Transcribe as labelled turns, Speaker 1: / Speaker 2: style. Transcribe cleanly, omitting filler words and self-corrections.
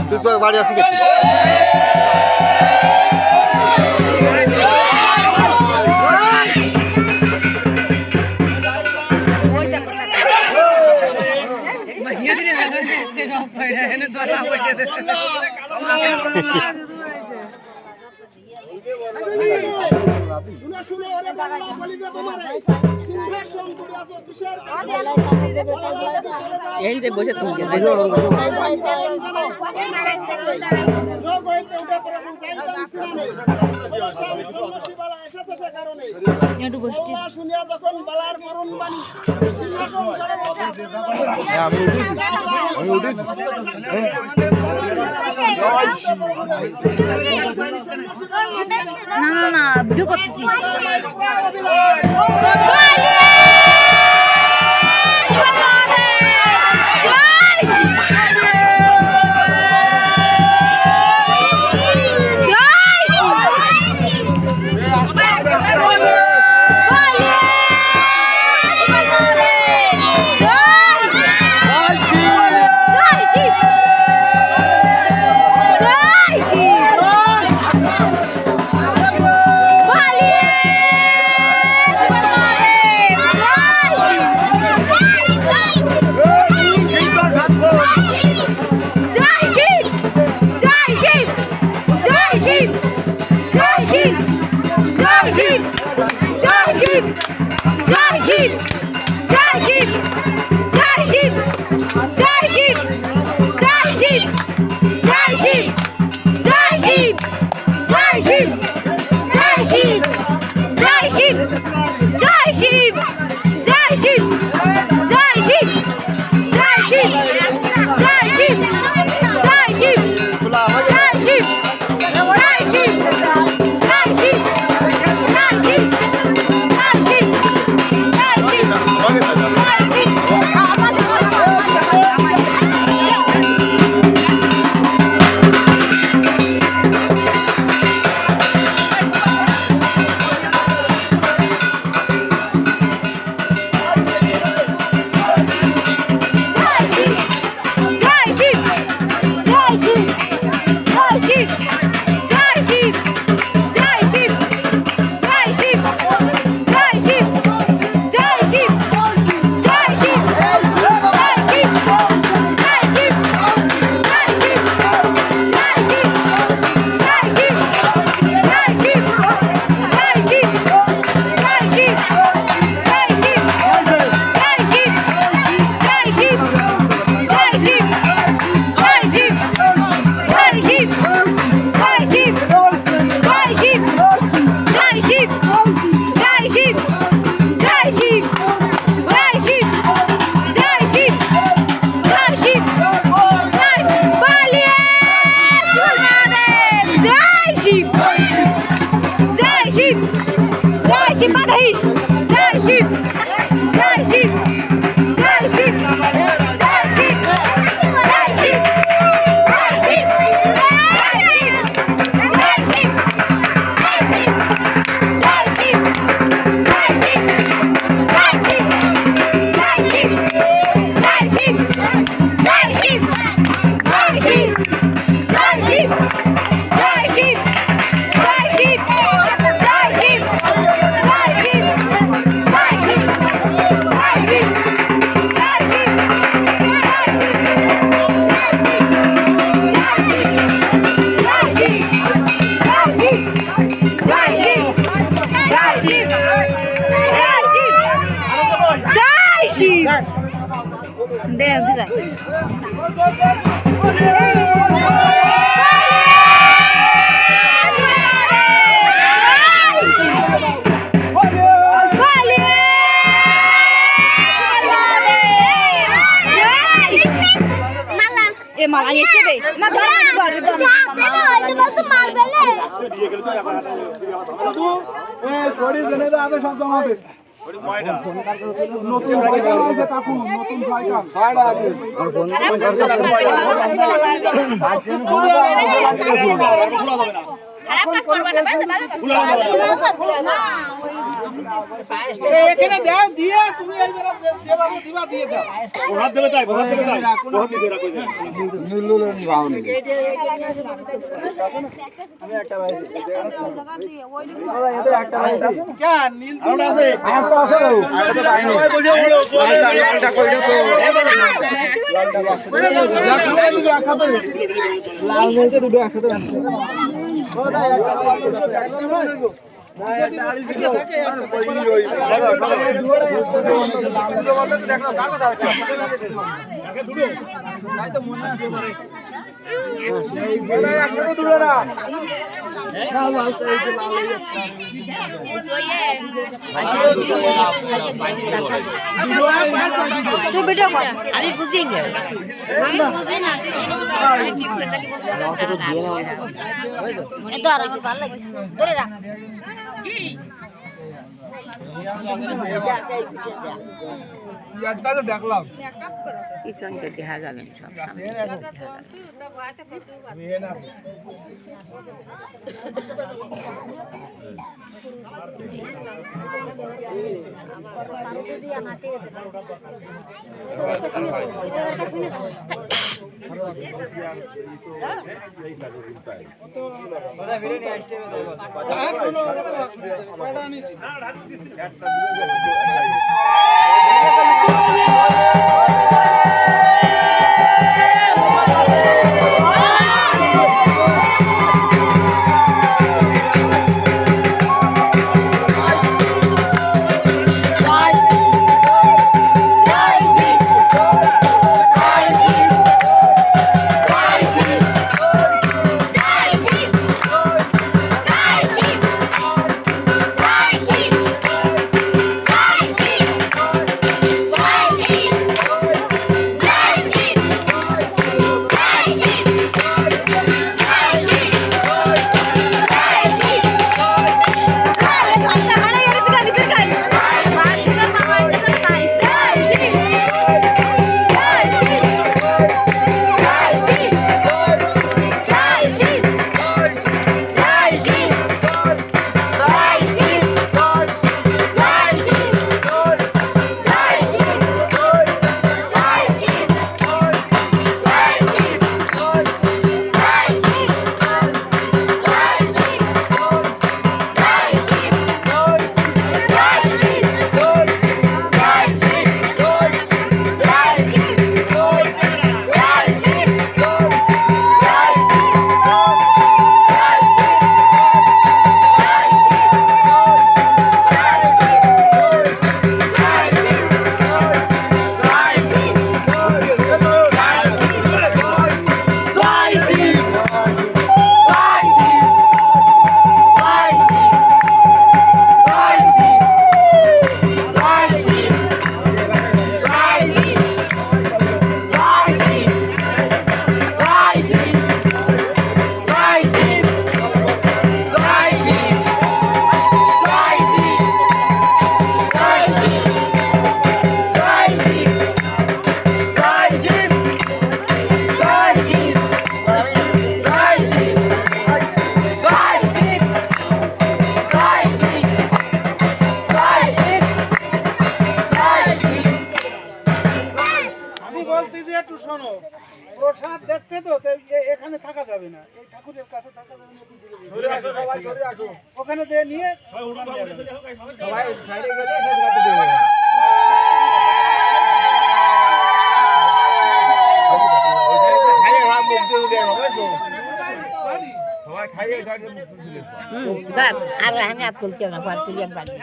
Speaker 1: তুই তো বাড়ি আসি গেছিস
Speaker 2: এই যে বসে তুলছে একটু বসছি শুনিয়া তখন বালার মরণ বাণী আমি উঠেছি না না ভিডিও করতেছি
Speaker 3: এখানে দাও দিয়ে তুমি এইবার যেভাবে দিবা দিয়ে দাও
Speaker 4: ওহাত দেবে তাই ওহাত দেবে তাই ওহাত দিবে রাখো
Speaker 3: কেন নীল
Speaker 1: আরোটা আছে আরোটা আছে সবাই বসে পড়ো লালটা কইরা তো লালটা লাল বলতে দুটো একসাথে আছে
Speaker 2: তুই ভিডিও কর আমি বুঝি না আমি বুঝি না এত আর আমার ভালো লাগে ধরে রাখ
Speaker 1: দেখলাম
Speaker 5: পিছনটা দেখা যাবে না সব সামনে
Speaker 3: প্রসাদ দেখছে তো এখানে থাকা যাবে না এই ঠাকুরের কাছে থাকা যাবে না ওখানে দিয়ে নিয়ে
Speaker 1: সবাই সাইডে গেলে সবাই দেবে
Speaker 5: আর রাহানে আত করতে না পার তুলিয়ান বাড়ি